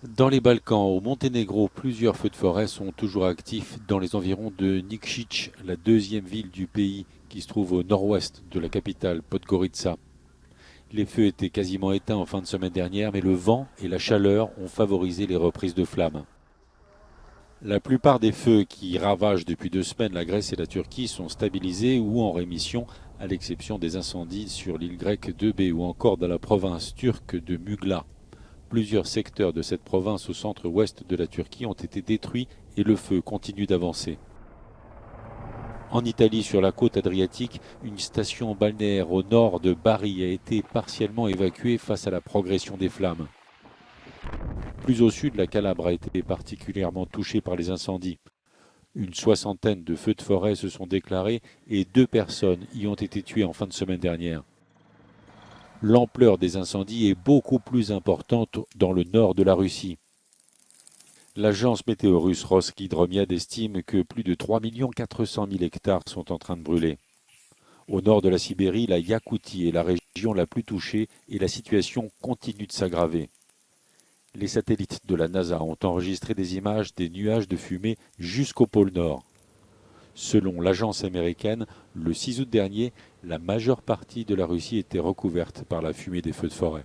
Dans les Balkans, au Monténégro, plusieurs feux de forêt sont toujours actifs dans les environs de Nikšić, la deuxième ville du pays qui se trouve au nord-ouest de la capitale Podgorica. Les feux étaient quasiment éteints en fin de semaine dernière, mais le vent et la chaleur ont favorisé les reprises de flammes. La plupart des feux qui ravagent depuis 2 semaines la Grèce et la Turquie sont stabilisés ou en rémission, à l'exception des incendies sur l'île grecque d'Eubée ou encore dans la province turque de Mugla. Plusieurs secteurs de cette province au centre-ouest de la Turquie ont été détruits et le feu continue d'avancer. En Italie, sur la côte adriatique, une station balnéaire au nord de Bari a été partiellement évacuée face à la progression des flammes. Plus au sud, la Calabre a été particulièrement touchée par les incendies. Une soixantaine de feux de forêt se sont déclarés et 2 personnes y ont été tuées en fin de semaine dernière. L'ampleur des incendies est beaucoup plus importante dans le nord de la Russie. L'agence météo russe Roskidromiad estime que plus de 3 400 000 hectares sont en train de brûler. Au nord de la Sibérie, la Yakoutie est la région la plus touchée et la situation continue de s'aggraver. Les satellites de la NASA ont enregistré des images des nuages de fumée jusqu'au pôle Nord. Selon l'agence américaine, le 6 août dernier, la majeure partie de la Russie était recouverte par la fumée des feux de forêt.